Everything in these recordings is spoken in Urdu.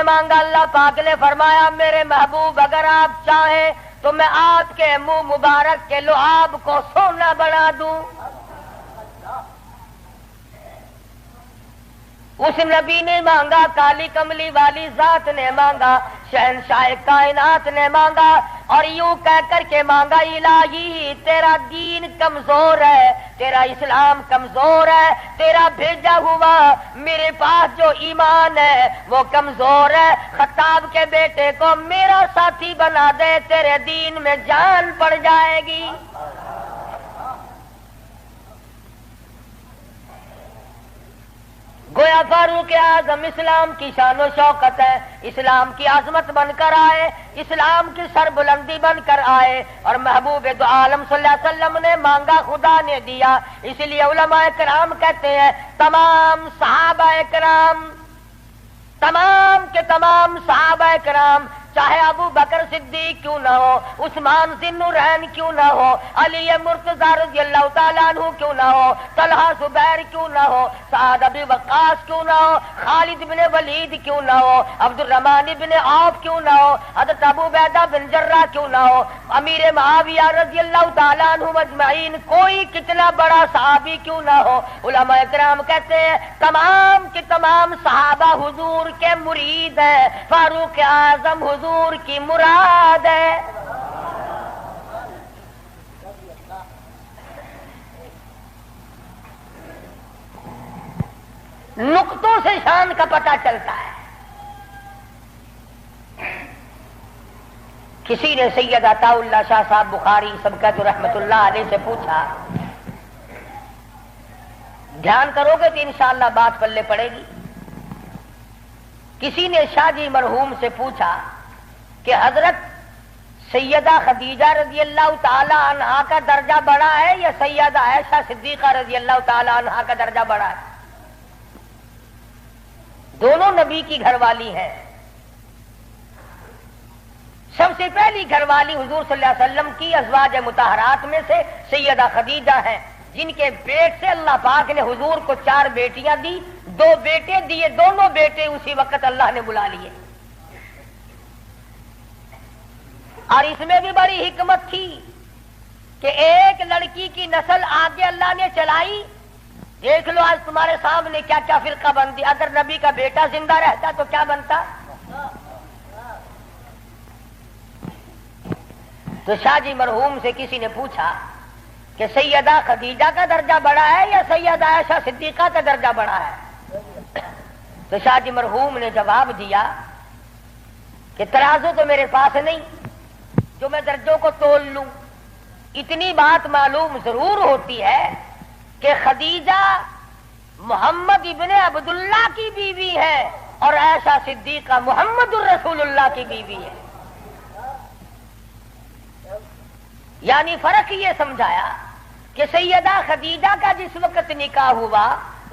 مانگا؟ اللہ پاک نے فرمایا میرے محبوب اگر آپ چاہیں تو میں آپ کے منہ مبارک کے لعاب کو سونا بنا دوں۔ اس نبی نے مانگا، کالی کملی والی ذات نے مانگا، شہنشاہ کائنات نے مانگا، اور یوں کہہ کر کے مانگا الہی تیرا دین کمزور ہے، تیرا اسلام کمزور ہے، تیرا بھیجا ہوا میرے پاس جو ایمان ہے وہ کمزور ہے، خطاب کے بیٹے کو میرا ساتھی بنا دے، تیرے دین میں جان پڑ جائے گی۔ گویا فاروق اعظم اسلام کی شان و شوکت ہے، اسلام کی عظمت بن کر آئے، اسلام کی سربلندی بن کر آئے، اور محبوب دو عالم صلی اللہ علیہ وسلم نے مانگا خدا نے دیا۔ اس لیے علماء کرام کہتے ہیں تمام صحابہ کرام، تمام کے تمام صحابہ کرام، چاہے ابو بکر صدیق کیوں نہ ہو، عثمان ذی النورین کیوں نہ ہو، علی مرتضی رضی اللہ تعالیٰ عنہ کیوں نہ ہو، طلحہ زبیر کیوں نہ ہو، سعد ابی وقاص کیوں نہ ہو، خالد بن ولید کیوں نہ ہو، عبد الرحمن بن عوف کیوں نہ ہو، حضرت ابو عبیدہ بن جراح کیوں نہ ہو، امیر معاویہ رضی اللہ تعالیٰ عنہ اجمعین، کوئی کتنا بڑا صحابی کیوں نہ ہو، علماء کرام کہتے ہیں تمام کے تمام صحابہ حضور کے مرید ہیں، فاروق اعظم حضور کی مراد ہے۔ نقطوں سے شان کا پتہ چلتا ہے۔ کسی نے سید عطا اللہ شاہ صاحب بخاری سبقت رحمت اللہ علیہ سے پوچھا، دھیان کرو گے تو انشاءاللہ بات پلے پڑے گی۔ کسی نے شاہ جی مرحوم سے پوچھا کہ حضرت سیدہ خدیجہ رضی اللہ تعالی عنہا کا درجہ بڑا ہے یا سیدہ عائشہ صدیقہ رضی اللہ تعالی عنہا کا درجہ بڑا ہے؟ دونوں نبی کی گھر والی ہیں۔ سب سے پہلی گھر والی حضور صلی اللہ علیہ وسلم کی ازواج مطہرات میں سے سیدہ خدیجہ ہیں، جن کے پیٹ سے اللہ پاک نے حضور کو 4 بیٹیاں دی، 2 بیٹے دیے، دونوں بیٹے اسی وقت اللہ نے بلا لیے۔ اور اس میں بھی بڑی حکمت تھی کہ ایک لڑکی کی نسل آگے اللہ نے چلائی۔ دیکھ لو آج تمہارے سامنے کیا کیا فرقہ بندی، اگر نبی کا بیٹا زندہ رہتا تو کیا بنتا۔ تو شاہ جی مرحوم سے کسی نے پوچھا کہ سیدہ خدیجہ کا درجہ بڑا ہے یا سیدہ عائشہ صدیقہ کا درجہ بڑا ہے؟ تو شاہ جی مرحوم نے جواب دیا کہ ترازو تو میرے پاس نہیں جو میں درجوں کو تول لوں، اتنی بات معلوم ضرور ہوتی ہے کہ خدیجہ محمد ابن عبداللہ کی بیوی ہے اور عائشہ صدیقہ محمد الرسول اللہ کی بیوی ہے۔ یعنی فرق یہ سمجھایا کہ سیدہ خدیجہ کا جس وقت نکاح ہوا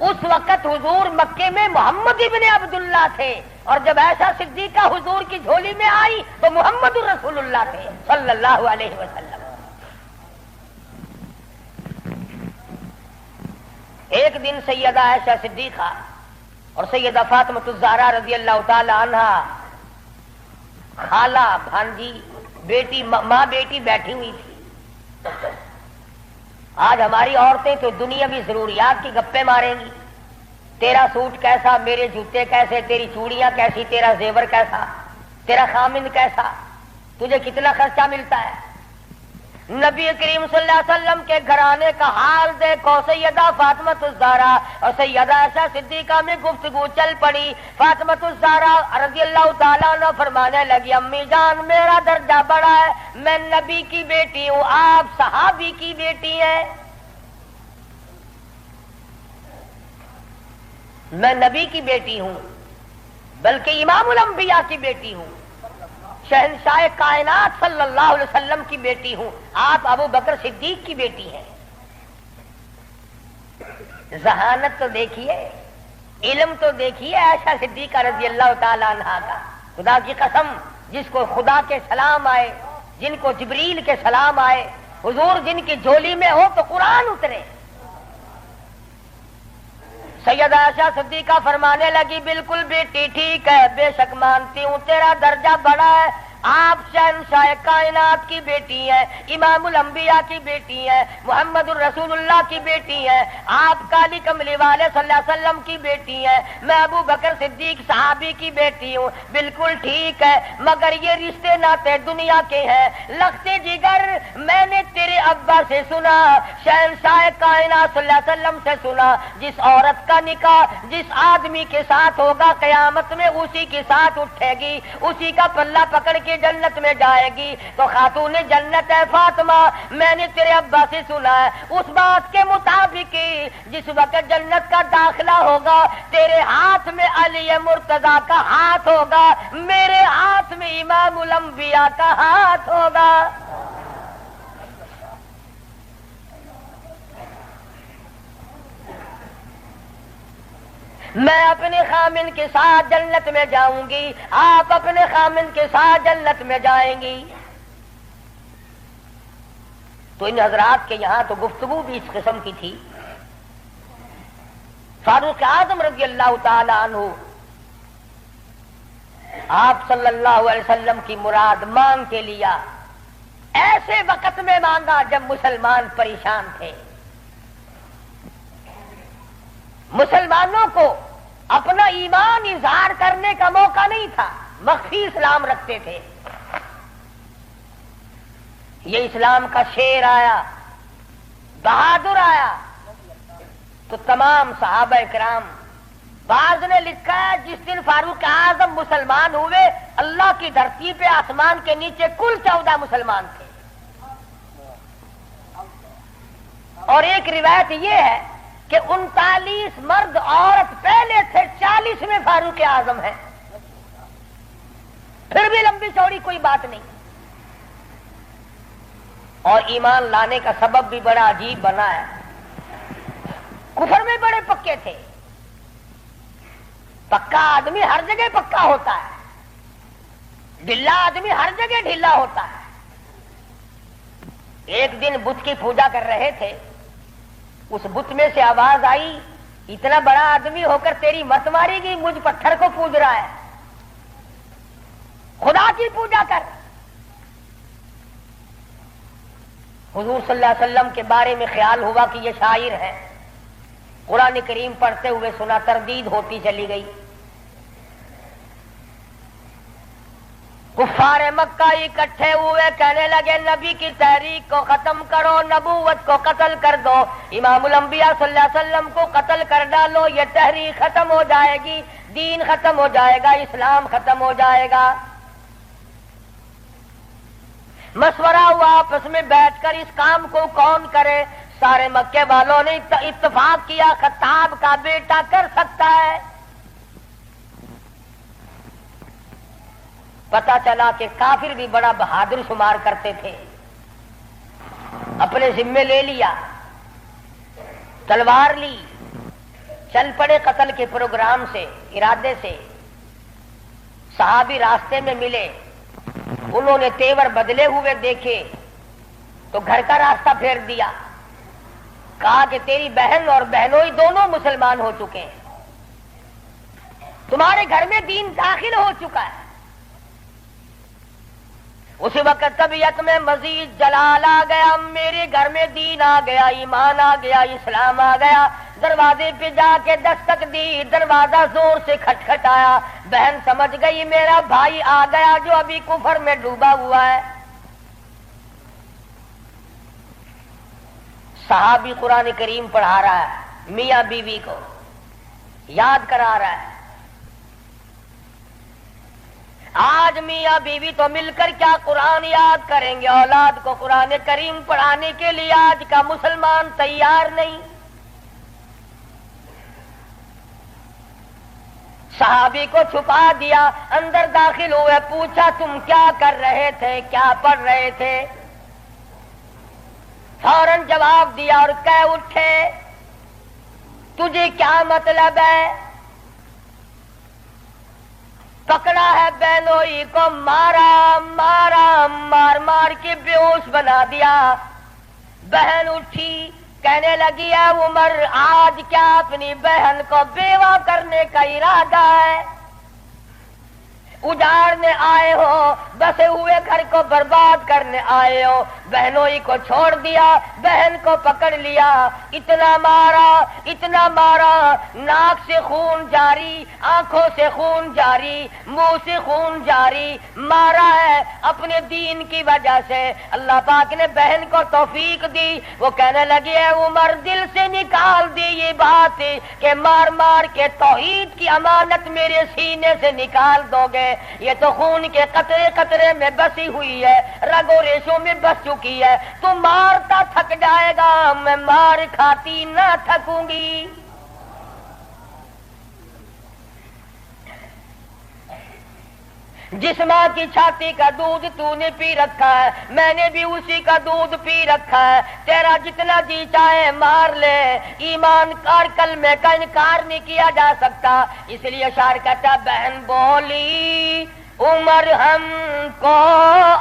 اس وقت حضور مکے میں محمد ابن عبداللہ تھے، اور جب عائشہ صدیقہ حضور کی جھولی میں آئی تو محمد الرسول اللہ تھے صلی اللہ علیہ وسلم۔ ایک دن سیدہ عائشہ صدیقہ اور سیدہ فاطمہ الزہرا رضی اللہ تعالی عنہا، خالہ بھانجی بیٹی ماں بیٹی بیٹھی ہوئی تھی۔ آج ہماری عورتیں تو دنیاوی ضروریات کی گپیں ماریں گی، تیرا سوٹ کیسا، میرے جوتے کیسے، تیری چوڑیاں کیسی، تیرا زیور کیسا، تیرا خامند کیسا، تجھے کتنا خرچہ ملتا ہے۔ نبی کریم صلی اللہ علیہ وسلم کے گھرانے کا حال دیکھو، سیدہ فاطمہ الزہرا اور سیدہ عائشہ صدیقہ میں گفتگو چل پڑی۔ فاطمہ الزہرا رضی اللہ تعالیٰ عنہ فرمانے لگی امی جان میرا درجہ بڑا ہے، میں نبی کی بیٹی ہوں، آپ صحابی کی بیٹی ہیں۔ میں نبی کی بیٹی ہوں بلکہ امام الانبیاء کی بیٹی ہوں، شہنشاہ کائنات صلی اللہ علیہ وسلم کی بیٹی ہوں، آپ ابو بکر صدیق کی بیٹی ہیں۔ ذہانت تو دیکھیے، علم تو دیکھیے عائشہ صدیقہ رضی اللہ تعالی عنہا کا۔ خدا کی قسم، جس کو خدا کے سلام آئے، جن کو جبریل کے سلام آئے، حضور جن کی جھولی میں ہو تو قرآن اترے۔ سیدہ عائشہ صدیقہ فرمانے لگی بالکل بیٹی ٹھیک ہے، بے شک مانتی ہوں تیرا درجہ بڑا ہے، آپ شہنشاہ کائنات کی بیٹی ہیں، امام الانبیاء کی بیٹی ہیں، محمد الرسول اللہ کی بیٹی ہیں، آپ کالی کملی والے صلی اللہ علیہ وسلم کی بیٹی ہیں، میں ابو بکر صدیق صحابی کی بیٹی ہوں، بالکل ٹھیک ہے، مگر یہ رشتے ناتے دنیا کے ہیں، لختے جگر میں نے تیرے ابا سے سنا، شہنشاہ کائنات صلی اللہ علیہ وسلم سے سنا، جس عورت کا نکاح جس آدمی کے ساتھ ہوگا قیامت میں اسی کے ساتھ اٹھے گی، اسی کا پلہ پکڑ کے جنت میں جائے گی، تو خاتون جنت ہے فاطمہ، میں نے تیرے ابا سے سنا ہے اس بات کے مطابق جس وقت جنت کا داخلہ ہوگا تیرے ہاتھ میں علی مرتضیٰ کا ہاتھ ہوگا، میرے ہاتھ میں امام الانبیاء کا ہاتھ ہوگا۔ میں اپنے خامن کے ساتھ جنت میں جاؤں گی، آپ اپنے خامن کے ساتھ جنت میں جائیں گی۔ تو ان حضرات کے یہاں تو گفتگو بھی اس قسم کی تھی۔ فاروق اعظم رضی اللہ تعالی عنہ آپ صلی اللہ علیہ وسلم کی مراد مانگ کے لیا، ایسے وقت میں مانگا جب مسلمان پریشان تھے، مسلمانوں کو اپنا ایمان اظہار کرنے کا موقع نہیں تھا، مخفی اسلام رکھتے تھے۔ یہ اسلام کا شیر آیا، بہادر آیا، تو تمام صحابہ کرام، بعض نے لکھا ہے جس دن فاروق اعظم مسلمان ہوئے اللہ کی دھرتی پہ آسمان کے نیچے کل 14 مسلمان تھے، اور ایک روایت یہ ہے کہ 39 مرد عورت پہلے تھے، 40 میں فاروق اعظم ہے، پھر بھی لمبی چوڑی کوئی بات نہیں۔ اور ایمان لانے کا سبب بھی بڑا عجیب بنا ہے، کفر میں بڑے پکے تھے، پکا آدمی ہر جگہ پکا ہوتا ہے، ڈھلا آدمی ہر جگہ ڈھیلا ہوتا ہے۔ ایک دن بت کی پوجا کر رہے تھے، اس بت میں سے آواز آئی، اتنا بڑا آدمی ہو کر تیری مت ماری گی، مجھ پتھر کو پوج رہا ہے، خدا کی پوجا کر۔ حضور صلی اللہ علیہ وسلم کے بارے میں خیال ہوا کہ یہ شاعر ہے، قرآن کریم پڑھتے ہوئے سنا، تردید ہوتی چلی گئی۔ کفار مکہ اکٹھے ہوئے، کہنے لگے نبی کی تحریک کو ختم کرو، نبوت کو قتل کر دو، امام الانبیاء صلی اللہ علیہ وسلم کو قتل کر ڈالو، یہ تحریک ختم ہو جائے گی، دین ختم ہو جائے گا، اسلام ختم ہو جائے گا۔ مشورہ ہوا آپس میں بیٹھ کر اس کام کو کون کرے، سارے مکے والوں نے اتفاق کیا خطاب کا بیٹا کر سکتا ہے۔ پتا چلا کہ کافر بھی بڑا بہادر شمار کرتے تھے، اپنے ذمے لے لیا، تلوار لی، چل پڑے قتل کے پروگرام سے، ارادے سے۔ صحابی راستے میں ملے، انہوں نے تیور بدلے ہوئے دیکھے تو گھر کا راستہ پھیر دیا، کہا کہ تیری بہن اور بہنوئی دونوں مسلمان ہو چکے ہیں، تمہارے گھر میں دین داخل ہو چکا ہے۔ اسی وقت طبیعت میں مزید جلال آ گیا، میرے گھر میں دین آ گیا، ایمان آ گیا، اسلام آ گیا۔ دروازے پہ جا کے دستک دی، دروازہ زور سے کھٹکھٹایا، بہن سمجھ گئی میرا بھائی آ گیا جو ابھی کفر میں ڈوبا ہوا ہے۔ صحابی قرآن کریم پڑھا رہا ہے، میاں بیوی کو یاد کرا رہا ہے۔ آج میاں بیوی تو مل کر کیا قرآن یاد کریں گے، اولاد کو قرآن کریم پڑھانے کے لیے آج کا مسلمان تیار نہیں۔ صحابی کو چھپا دیا، اندر داخل ہوئے، پوچھا تم کیا کر رہے تھے، کیا پڑھ رہے تھے؟ فوراً جواب دیا اور کہہ اٹھے تجھے کیا مطلب ہے؟ پکڑا ہے بہنوئی کو، مارا مار مار کے بے ہوش بنا دیا۔ بہن اٹھی، کہنے لگی ہے عمر آج کیا اپنی بہن کو بیوہ کرنے کا ارادہ ہے؟ اجاڑنے آئے ہو، بسے ہوئے گھر کو برباد کرنے آئے ہو، بہنوں ہی کو چھوڑ دیا، بہن کو پکڑ لیا، اتنا مارا، ناک سے خون جاری، آنکھوں سے خون جاری، منہ سے خون جاری، مارا ہے اپنے دین کی وجہ سے۔ اللہ پاک نے بہن کو توفیق دی، وہ کہنے لگی ہے عمر دل سے نکال دی یہ بات کہ مار مار کے توحید کی امانت میرے سینے سے نکال دو گے، یہ تو خون کے قطرے قطرے میں بسی ہوئی ہے، رگ و ریشوں میں بس چکی ہے، تو مارتا تھک جائے گا، میں مار کھاتی نہ تھکوں گی۔ جس ماں کی چھاتی کا دودھ تو نے پی رکھا ہے، میں نے بھی اسی کا دودھ پی رکھا ہے، تیرا جتنا جی چاہے مار لے، ایمان اور کلمے کا انکار نہیں کیا جا سکتا۔ اس لیے شاعر کہتا بہن بولی عمر ہم کو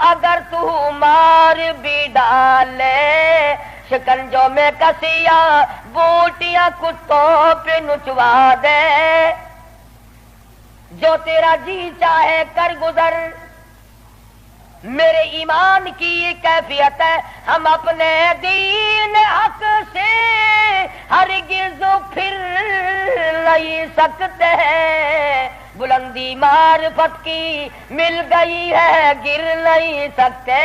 اگر تو مار بھی ڈالے، شکنجوں میں کسیا بوٹیاں کتوں پہ نچوا دے، جو تیرا جی چاہے کر گزر۔ میرے ایمان کی یہ کیفیت ہے، ہم اپنے دین حق سے ہرگز پھر نہیں سکتے ہیں، بلندی معرفت کی مل گئی ہے گر نہیں سکتے۔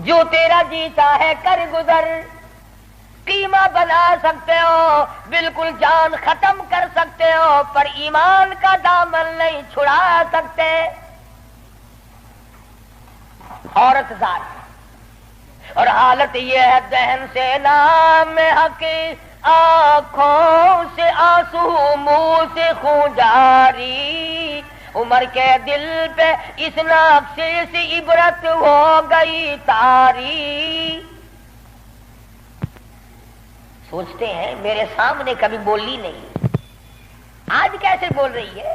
جو تیرا جی چاہے کر گزر، قیمہ بنا سکتے ہو، بالکل جان ختم کر سکتے ہو، پر ایمان کا دامن نہیں چھڑا سکتے۔ عورت ذات اور حالت یہ ہے دہن سے نام حق، آنکھوں سے آنسو منہ سے خون جاری، عمر کے دل پہ اس نقشے سے عبرت ہو گئی تاری۔ سوچتے ہیں میرے سامنے کبھی بولی نہیں، آج کیسے بول رہی ہے؟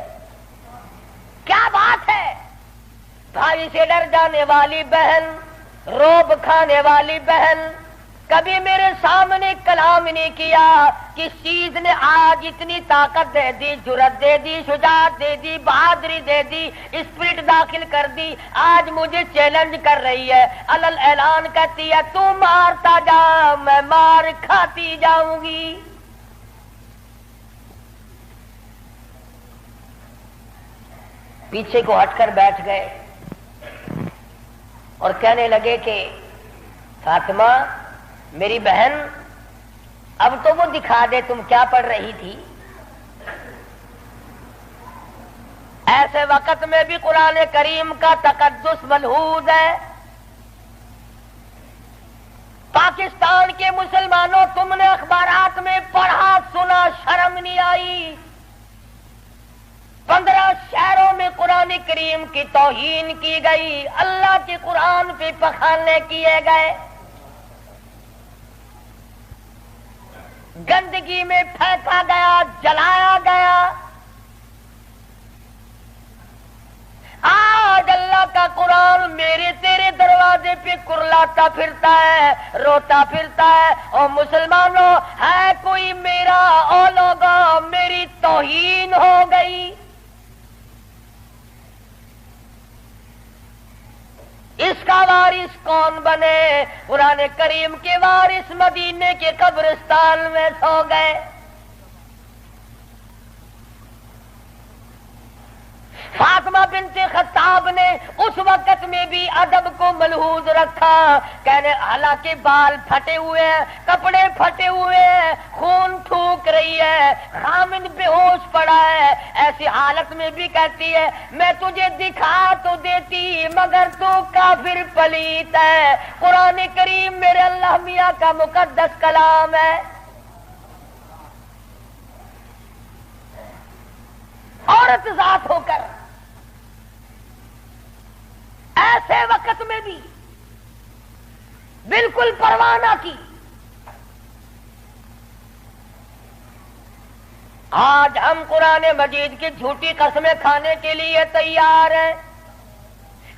کیا بات ہے؟ بھائی سے ڈر جانے والی بہن، روب کھانے والی بہن، کبھی میرے سامنے کلام نہیں کیا۔ کس چیز نے آج اتنی طاقت دے دی، جرأت دے دی، شجاعت دے دی، بہادری دے دی، اسپرٹ داخل کر دی؟ آج مجھے چیلنج کر رہی ہے، علل اعلان کہتی ہے تو مارتا جا، میں مار کھاتی جاؤں گی۔ پیچھے کو ہٹ کر بیٹھ گئے اور کہنے لگے کہ فاطمہ میری بہن، اب تو وہ دکھا دے تم کیا پڑھ رہی تھی۔ ایسے وقت میں بھی قرآن کریم کا تقدس ملحوظ ہے۔ پاکستان کے مسلمانوں، تم نے اخبارات میں پڑھا سنا، شرم نہیں آئی؟ 15 شہروں میں قرآن کریم کی توہین کی گئی، اللہ کے قرآن پہ پخانے کیے گئے، گندگی میں پھینکا گیا، جلایا گیا۔ آج اللہ کا قرآن میرے تیرے دروازے پہ کرلاتا پھرتا ہے، روتا پھرتا ہے، اور مسلمانوں ہے کوئی میرا، او لوگوں میری توہین ہو گئی۔ اس کا وارث کون بنے؟ قرآن کریم کے وارث مدینے کے قبرستان میں سو گئے۔ فاطمہ بنت خطاب نے اس وقت میں بھی ادب کو ملحوظ رکھا، کہنے حالانکہ بال پھٹے ہوئے ہیں، کپڑے پھٹے ہوئے ہیں، خون تھوک رہی ہے، خامد بے ہوش پڑا ہے، ایسی حالت میں بھی کہتی ہے میں تجھے دکھا تو دیتی مگر تو کافر پلیت ہے۔ قرآن کریم میرے اللہ میاں کا مقدس کلام ہے۔ عورت ذات ہو کر ایسے وقت میں بھی بالکل پرواہ نہ کی۔ آج ہم قرآن مجید کی جھوٹی قسمیں کھانے کے لیے تیار ہیں،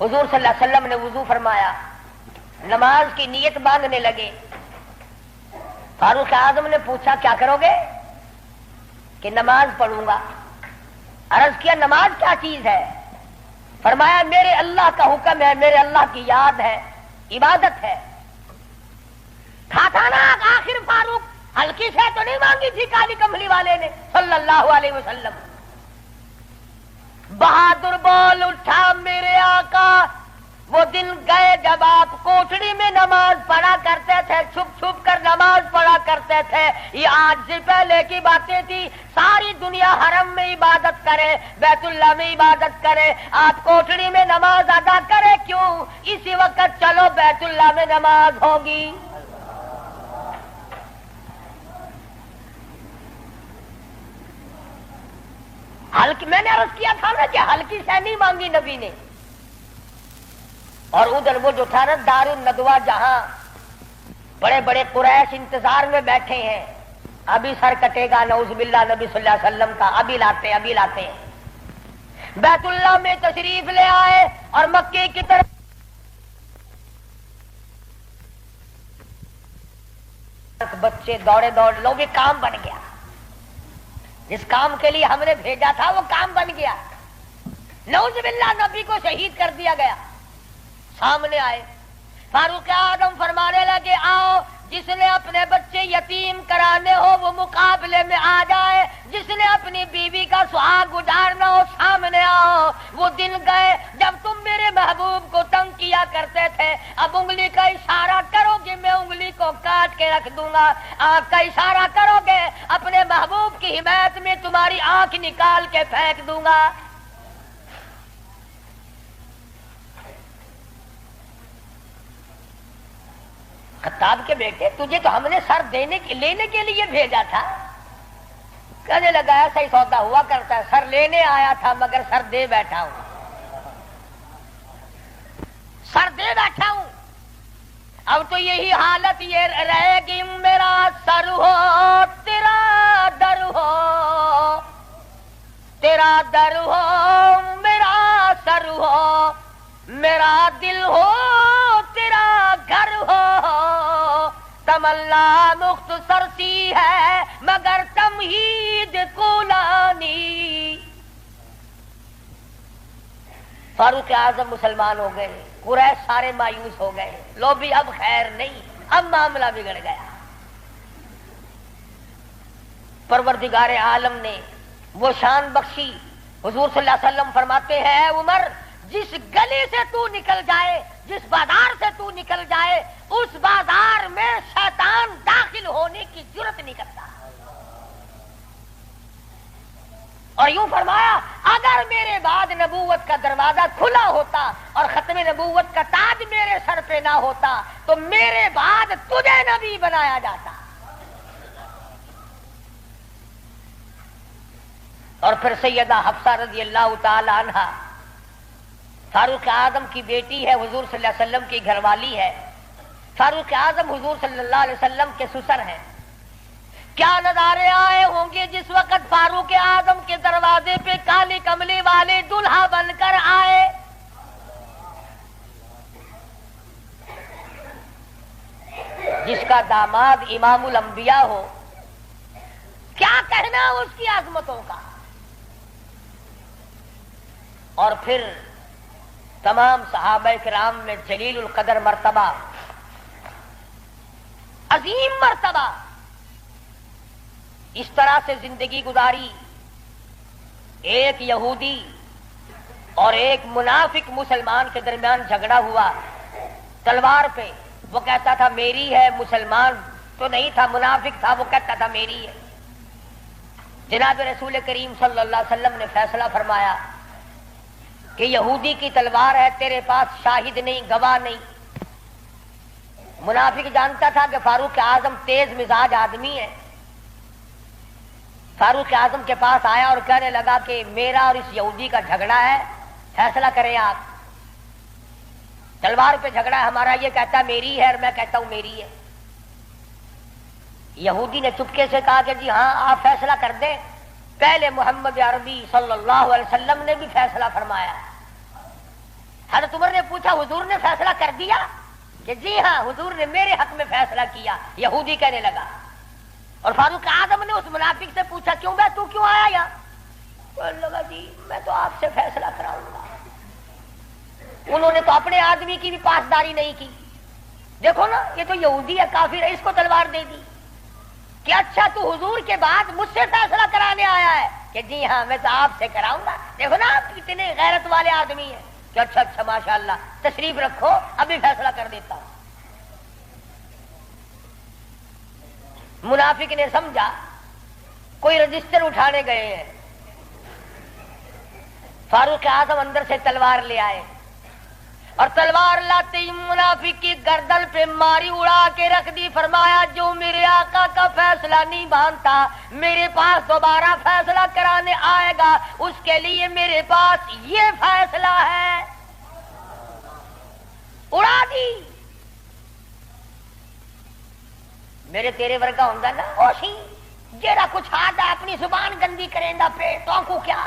حضور صلی اللہ علیہ وسلم نے وضو فرمایا، نماز کی نیت باندھنے لگے۔ فاروق اعظم نے پوچھا کیا کرو گے؟ کہ نماز پڑھوں گا۔ عرض کیا نماز کیا چیز ہے؟ فرمایا میرے اللہ کا حکم ہے، میرے اللہ کی یاد ہے، عبادت ہے۔ کھاتا نا آخر فاروق ہلکی سے تو نہیں مانگی تھی کالی کملی والے نے صلی اللہ علیہ وسلم۔ بہادر بول اٹھا میرے آقا، وہ دن گئے جب آپ کوٹڑی میں نماز پڑھا کرتے تھے، چھپ چھپ کر نماز پڑھا کرتے تھے۔ یہ آج سے پہلے کی باتیں تھی، ساری دنیا حرم میں عبادت کرے، بیت اللہ میں عبادت کرے، آپ کوٹڑی میں نماز ادا کرے کیوں؟ اسی وقت چلو بیت اللہ میں نماز ہوگی۔ ہلکی، میں نے عرض کیا تھا نا کہ ہلکی سے نہیں مانگی نبی نے۔ اور ادھر وہ جو تھا نا دار الندوہ، جہاں بڑے بڑے قریش انتظار میں بیٹھے ہیں، ابھی سر کٹے گا نعوذ باللہ نبی صلی اللہ علیہ وسلم کا، ابھی لاتے ہیں۔ بیت اللہ میں تشریف لے آئے اور مکے کی طرف بچے دوڑے لوگ، یہ کام بن گیا۔ جس کام کے لیے ہم نے بھیجا تھا وہ کام بن گیا۔ نعوذ باللہ نبی کو شہید کر دیا گیا۔ سامنے آئے فاروق اعظم فرمانے لگے آؤ، جس نے اپنے بچے یتیم کرانے ہو وہ مقابلے میں آ جائے، جس نے اپنی بیوی کا سہاگ گزارنا ہو سامنے آؤ۔ وہ دن گئے جب تم میرے محبوب کو تنگ کیا کرتے تھے، اب انگلی کا اشارہ کرو گے میں انگلی کو کاٹ کے رکھ دوں گا، آنکھ کا اشارہ کرو گے اپنے محبوب کی حمایت میں تمہاری آنکھ نکال کے پھینک دوں گا۔ خطاب کے بیٹے تجھے تو ہم نے سر لینے کے لیے بھیجا تھا۔ کہنے لگا ایسا ہی سودا ہوا کرتا ہے، سر لینے آیا تھا مگر سر دے بیٹھا ہوں، سر دے بیٹھا ہوں۔ اب تو یہی حالت یہ رہے گی، میرا سر ہو تیرا در ہو، تیرا در ہو میرا سر ہو، میرا دل ہو تیرا گھر ہو، تمنا مختصر سی ہے مگر تمہید کولانی۔ فاروق اعظم مسلمان ہو گئے، قریش سارے مایوس ہو گئے، لو بھی اب خیر نہیں، اب معاملہ بگڑ گیا۔ پروردگار عالم نے وہ شان بخشی، حضور صلی اللہ علیہ وسلم فرماتے ہیں اے عمر، جس گلی سے تو نکل جائے، جس بازار سے تو نکل جائے، اس بازار میں شیطان داخل ہونے کی جرت نہیں کرتا۔ اور یوں فرمایا اگر میرے بعد نبوت کا دروازہ کھلا ہوتا اور ختم نبوت کا تاج میرے سر پہ نہ ہوتا تو میرے بعد تجھے نبی بنایا جاتا۔ اور پھر سیدہ حفصہ رضی اللہ تعالی عنہا فاروق اعظم کی بیٹی ہے، حضور صلی اللہ علیہ وسلم کی گھر والی ہے۔ فاروق اعظم حضور صلی اللہ علیہ وسلم کے سسر ہیں۔ کیا نظارے آئے ہوں گے جس وقت فاروق اعظم کے دروازے پہ کالی کملی والے دلہا بن کر آئے۔ جس کا داماد امام الانبیاء ہو، کیا کہنا اس کی عظمتوں کا۔ اور پھر تمام صحابہ کرام میں جلیل القدر مرتبہ، عظیم مرتبہ، اس طرح سے زندگی گزاری۔ ایک یہودی اور ایک منافق مسلمان کے درمیان جھگڑا ہوا تلوار پہ، وہ کہتا تھا میری ہے، مسلمان تو نہیں تھا، منافق تھا، وہ کہتا تھا میری ہے۔ جناب رسول کریم صلی اللہ علیہ وسلم نے فیصلہ فرمایا کہ یہودی کی تلوار ہے، تیرے پاس شاہد نہیں، گواہ نہیں۔ منافق جانتا تھا کہ فاروق اعظم تیز مزاج آدمی ہے، فاروق اعظم کے پاس آیا اور کہنے لگا کہ میرا اور اس یہودی کا جھگڑا ہے، فیصلہ کریں آپ۔ تلوار پہ جھگڑا ہے ہمارا، یہ کہتا ہے میری ہے اور میں کہتا ہوں میری ہے۔ یہودی نے چپکے سے کہا کہ جی ہاں آپ فیصلہ کر دیں۔ پہلے محمد عربی صلی اللہ علیہ وسلم نے بھی فیصلہ فرمایا، حضرت عمر نے پوچھا حضور نے فیصلہ کر دیا؟ کہ جی ہاں حضور نے میرے حق میں فیصلہ کیا. یہودی کہنے لگا. اور فاروق اعظم نے اس منافق سے پوچھا کیوں بھائی تو کیوں آیا یہاں؟ کہنے لگا جی میں تو آپ سے فیصلہ کراؤں گا. انہوں نے تو اپنے آدمی کی بھی پاسداری نہیں کی. دیکھو نا یہ تو یہودی ہے کافر ہے، اس کو تلوار دے دی کہ اچھا تو حضور کے بعد مجھ سے فیصلہ کرانے آیا ہے؟ کہ جی ہاں میں تو آپ سے کراؤں گا. دیکھو نا آپ کتنے غیرت والے آدمی ہیں. کہ اچھا اچھا ماشاء اللہ تشریف رکھو ابھی فیصلہ کر دیتا ہوں. منافق نے سمجھا کوئی رجسٹر اٹھانے گئے ہیں. فاروق اعظم اندر سے تلوار لے آئے اور تلوار لاتے ہی منافق کی گردن پہ ماری اڑا کے رکھ دی. فرمایا جو میرے آقا کا فیصلہ نہیں مانتا میرے پاس دوبارہ فیصلہ کرانے آئے گا اس کے لیے میرے پاس یہ فیصلہ ہے. اڑا دی. میرے تیرے ورگا ہوں نا اوشی جیڑا کچھ آدھا اپنی زبان گندی کریں گا پہ تو کو کیا.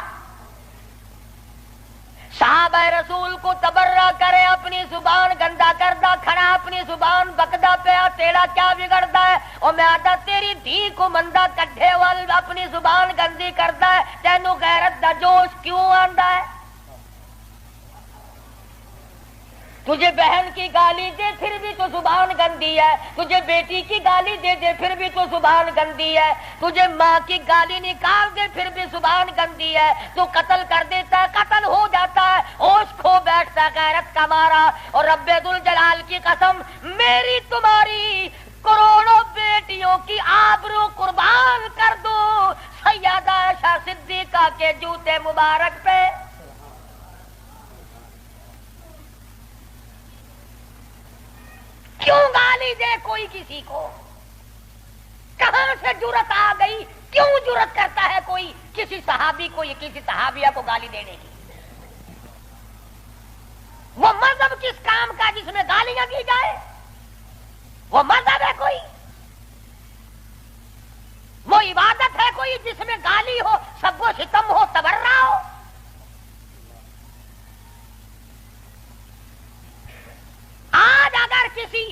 صحابہ رسول کو تبرہ کرے اپنی زبان گندا کردہ کھڑا اپنی زبان بکدا پیا تیرا کیا بگڑتا ہے؟ اور میں آدھا تیری دھی کو مندہ کڈھے وال اپنی زبان گندی کرتا ہے تینوں غیرت دا جوش کیوں آندا ہے؟ تجھے بہن کی گالی دے پھر بھی تو زبان گندی ہے. تجھے بیٹی کی گالی دے دے پھر بھی تو زبان گندی ہے. تجھے ماں کی گالی نکال دے پھر بھی زبان گندی ہے. تو قتل کر دیتا ہے قتل ہو جاتا ہے ہوش کھو بیٹھتا ہے غیرت کا مارا. اور رب ذوالجلال کی قسم میری تمہاری کروڑوں بیٹیوں کی آبرو قربان کر دو سیدہ عائشہ صدیقہ کے جوتے مبارک پہ. کیوں گالی دے کوئی کسی کو؟ کہاں سے جرت آ گئی؟ کیوں جرت کرتا ہے کوئی کسی صحابی کو یا کسی صحابیہ کو گالی دینے کی؟ وہ مذہب کس کام کا جس میں گالیاں دی جائے؟ وہ مذہب ہے کوئی؟ وہ عبادت ہے کوئی جس میں گالی ہو سب و ستم ہو تبرہ ہو؟ آج اگر کسی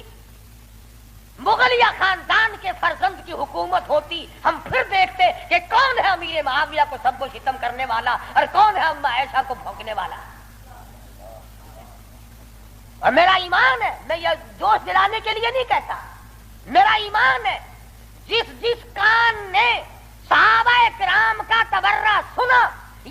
مغلیہ خاندان کے فرزند کی حکومت ہوتی ہم پھر دیکھتے کہ کون ہے امیر معاویہ کو سب کو ستم کرنے والا اور کون ہے اما عائشہ کو بھونکنے والا. اور میرا ایمان ہے میں یہ جوش دلانے کے لیے نہیں کہتا میرا ایمان ہے جس کان نے صحابہ کرام کا تبرہ سنا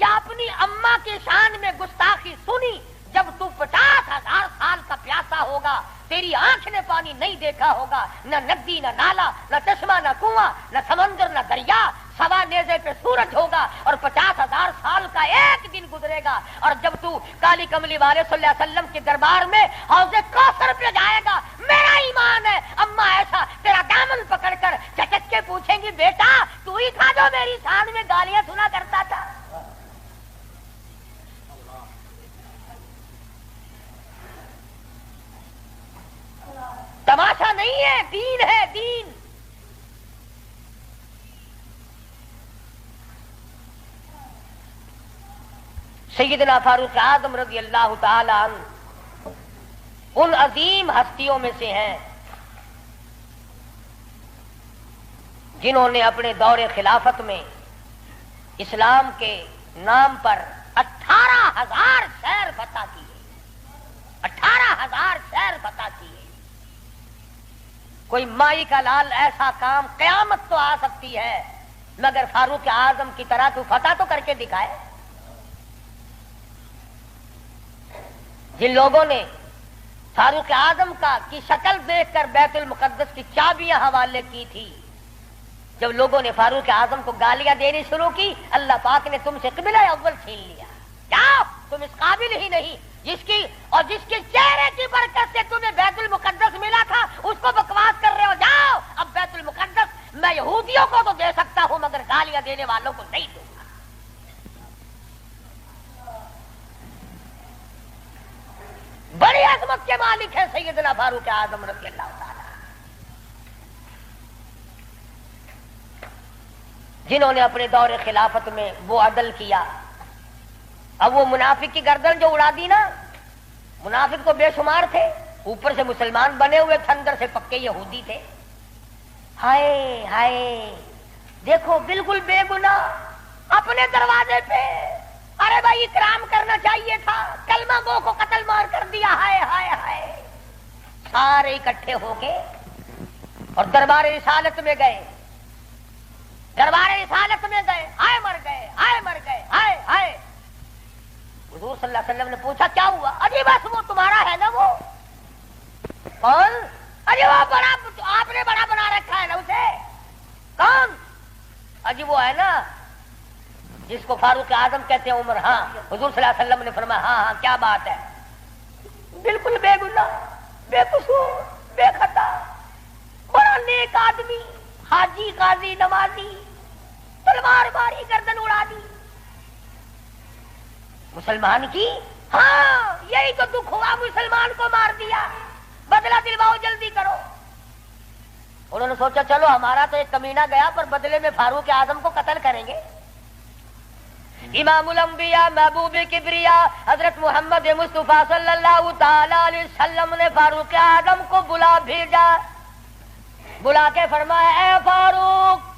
یا اپنی اما کی شان میں گستاخی سنی جب تو 50,000 سال کا پیاسا ہوگا تیری آنکھ نے پانی نہیں دیکھا ہوگا نہ ندی نہ نالا نہ چشمہ نہ کنواں نہ سمندر نہ دریا سوا نیزے پہ سورج ہوگا اور 50,000 سال کا ایک دن گزرے گا اور جب تو کالی کملی والے صلی اللہ علیہ وسلم کے دربار میں حوض کوثر پہ جائے گا میرا ایمان ہے اما ایسا تیرا دامن پکڑ کر چٹک کے پوچھیں گی بیٹا تو ہی تھا جو میری شان میں گالیاں سنا کرتا تھا. تماشا نہیں ہے دین ہے دین. سیدنا فاروق اعظم رضی اللہ تعالی عنہ ان عظیم ہستیوں میں سے ہیں جنہوں نے اپنے دور خلافت میں اسلام کے نام پر 18,000 شہر فتح کیے. 18,000 شہر فتح کیے. کوئی مائی کا لال ایسا کام قیامت تو آ سکتی ہے مگر فاروق اعظم کی طرح تو فتح تو کر کے دکھائے. جن لوگوں نے فاروق اعظم کی شکل دیکھ کر بیت المقدس کی چابیاں حوالے کی تھی جب لوگوں نے فاروق اعظم کو گالیاں دینی شروع کی اللہ پاک نے تم سے قبلہ اول چھین لیا. کیا تم اس قابل ہی نہیں جس کے چہرے کی برکت سے تمہیں بیت المقدس ملا تھا اس کو بکواس کر رہے ہو. جاؤ اب بیت المقدس میں یہودیوں کو تو دے سکتا ہوں مگر گالیاں دینے والوں کو نہیں دوں گا. بڑی عظمت کے مالک ہیں سیدنا فاروق اعظم رضی اللہ تعالی جنہوں نے اپنے دور خلافت میں وہ عدل کیا. اب وہ منافق کی گردن جو اڑا دی نا منافق تو بے شمار تھے، اوپر سے مسلمان بنے ہوئے تھے، اندر سے پکے یہودی تھے. ہائے ہائے دیکھو بالکل بے گناہ اپنے دروازے پہ. ارے بھائی اکرام کرنا چاہیے تھا، کلمہ گو کو قتل مار کر دیا. ہائے ہائے ہائے. سارے اکٹھے ہو کے اور دربار رسالت میں گئے، دربار رسالت میں گئے. ہائے مر گئے، ہائے مر گئے، ہائے ہائے. حضور صلی اللہ علیہ وسلم نے پوچھا کیا ہوا؟ اجی بس وہ تمہارا ہے نا. وہ کون؟ اجی وہ بڑا، آپ نے بڑا بنا رکھا ہے نا اسے. کون؟ اجی وہ ہے نا جس کو فاروق اعظم کہتے ہیں عمر. ہاں. حضور صلی اللہ علیہ وسلم نے فرمایا ہاں ہاں کیا بات ہے. بالکل بے گناہ، بے قصور، بے خطا، بڑا نیک آدمی، حاجی قاضی نمازی، تلوار ماری گردن اڑا دی. مسلمان کی ہاں یہی تو دکھ ہوا، مسلمان کو مار دیا، بدلہ دلواؤ جلدی کرو. انہوں نے سوچا چلو ہمارا تو ایک کمینہ گیا، پر بدلے میں فاروق اعظم کو قتل کریں گے. امام الانبیاء محبوب کبریا حضرت محمد مصطفیٰ صلی اللہ تعالی علیہ وسلم نے فاروق اعظم کو بلا بھیجا. بلا کے فرمایا اے فاروق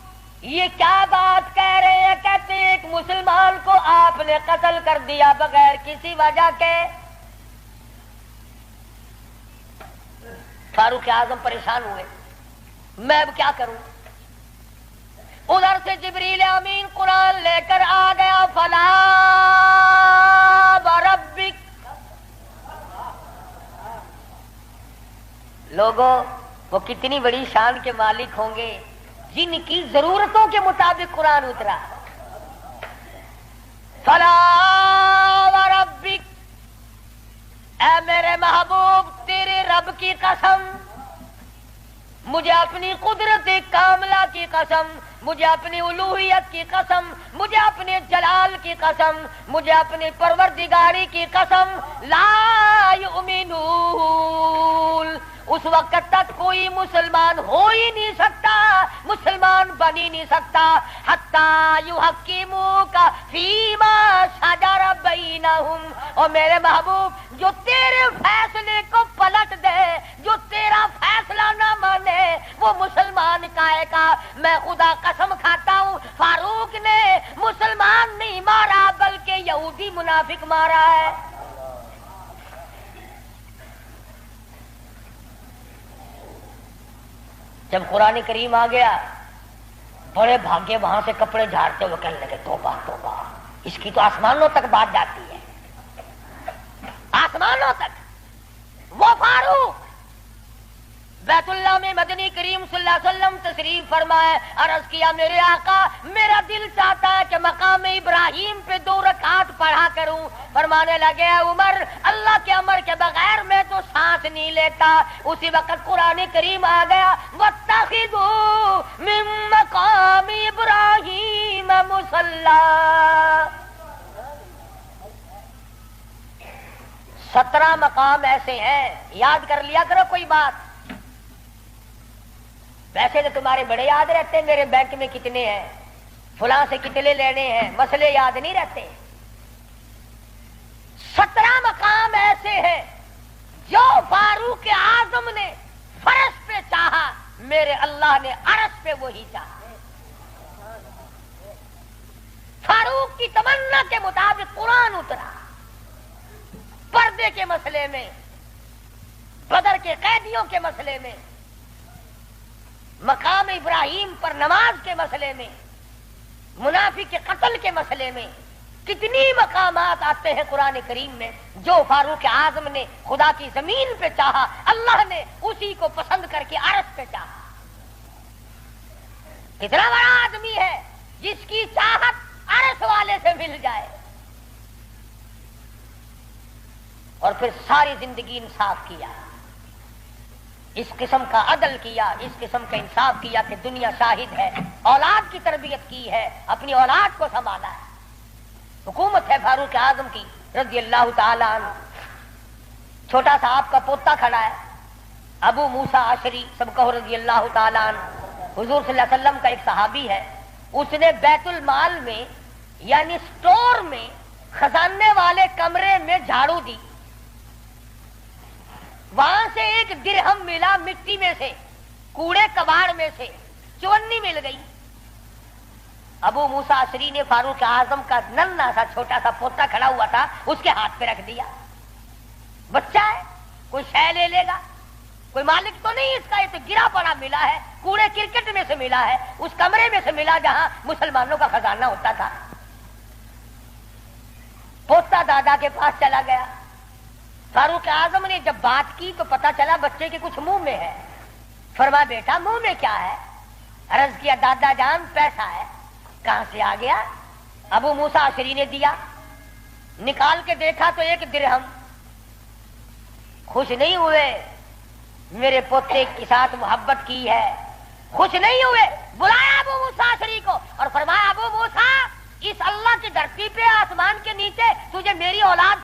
یہ کیا بات کہہ رہے ہیں؟ کہتے ہیں ایک مسلمان کو آپ نے قتل کر دیا بغیر کسی وجہ کے. فاروق اعظم پریشان ہوئے، میں اب کیا کروں؟ ادھر سے جبریل امین قرآن لے کر آ گیا. فلا وربک. لوگوں وہ کتنی بڑی شان کے مالک ہوں گے جن کی ضرورتوں کے مطابق قرآن اترا. فلا وربک، اے میرے محبوب تیرے رب کی قسم، مجھے اپنی قدرت کاملہ کی قسم، مجھے اپنی الوہیت کی قسم، مجھے اپنے جلال کی قسم، مجھے اپنی پروردگاری کی قسم، لا یؤمنون. اس وقت تک کوئی مسلمان ہو ہی نہیں سکتا، مسلمان بن ہی نہیں سکتا حتی یحکموک فیما شجر بینہم. اور میرے محبوب جو تیرے فیصلے کو پلٹ دے، جو تیرا فیصلہ نہ مانے، وہ مسلمان کائے کا. میں خدا قسم کھاتا ہوں فاروق نے مسلمان نہیں مارا بلکہ یہودی منافق مارا ہے. جب قرآن کریم آ گیا بڑے بھاگے وہاں سے کپڑے جھاڑتے ہوئے کہنے لگے توبہ توبہ، اس کی تو آسمانوں تک بات جاتی ہے، آسمانوں تک. وہ فاروق بیت اللہ میں مدنی کریم صلی اللہ علیہ وسلم تشریف فرمائے. عرض کیا میرے آقا میرا دل چاہتا ہے کہ مقام ابراہیم پہ 2 رکعات پڑھا کروں. فرمانے لگے عمر اللہ کے امر کے بغیر میں تو سانس نہیں لیتا. اسی وقت قرآن کریم آ گیا واتخذوا من مقام ابراہیم مصلی. 17 مقام ایسے ہیں، یاد کر لیا کرو کوئی بات. ویسے تو تمہارے بڑے یاد رہتے ہیں میرے بینک میں کتنے ہیں، فلاں سے کتنے لینے ہیں، مسئلے یاد نہیں رہتے. 17 مقام ایسے ہیں جو فاروق اعظم نے فرش پہ چاہا، میرے اللہ نے عرش پہ وہی چاہا. فاروق کی تمنا کے مطابق قرآن اترا. پردے کے مسئلے میں، بدر کے قیدیوں کے مسئلے میں، مقام ابراہیم پر نماز کے مسئلے میں، منافق کے قتل کے مسئلے میں، کتنی مقامات آتے ہیں قرآن کریم میں. جو فاروق اعظم نے خدا کی زمین پہ چاہا، اللہ نے اسی کو پسند کر کے عرش پہ چاہا. کتنا بڑا آدمی ہے جس کی چاہت عرش والے سے مل جائے. اور پھر ساری زندگی انصاف کیا، اس قسم کا عدل کیا، اس قسم کا انصاف کیا کہ دنیا شاہد ہے. اولاد کی تربیت کی ہے، اپنی اولاد کو سنبھالا ہے. حکومت ہے فاروق اعظم کی رضی اللہ تعالی عنہ. چھوٹا سا آپ کا پوتا کھڑا ہے ابو موسیٰ عشری سب کہو رضی اللہ تعالی عنہ. حضور صلی اللہ علیہ وسلم کا ایک صحابی ہے، اس نے بیت المال میں یعنی سٹور میں خزانے والے کمرے میں جھاڑو دی. وہاں سے ایک درہم ملا مٹی میں سے، کوڑے کباڑ میں سے چونی مل گئی۔ ابو موسیٰ اشعری نے فاروق اعظم کا ننھا سا چھوٹا سا پوتا کھڑا ہوا تھا، اس کے ہاتھ پہ رکھ دیا۔ بچہ ہے، کوئی شے لے لے گا، کوئی مالک تو نہیں اس کا، یہ تو گرا پڑا ملا ہے، کوڑے کرکٹ میں سے ملا ہے، اس کمرے میں سے ملا جہاں مسلمانوں کا خزانہ ہوتا تھا۔ پوتا دادا کے پاس چلا گیا۔ فاروق اعظم نے جب بات کی تو پتا چلا بچے کے کچھ منہ میں ہے۔ فرمایا بیٹا منہ میں کیا ہے؟ عرض کیا دادا جان پیسہ ہے۔ کہاں سے آ گیا؟ ابو موسیٰ اشعری نے دیا۔ نکال کے دیکھا تو ایک درہم۔ خوش نہیں ہوئے، میرے پوتے کے ساتھ محبت کی ہے، خوش نہیں ہوئے۔ بلایا ابو موسیٰ اشعری کو اور فرمایا ابو موسیٰ، اس اللہ کی دھرتی پہ آسمان کے نیچے تجھے میری اولاد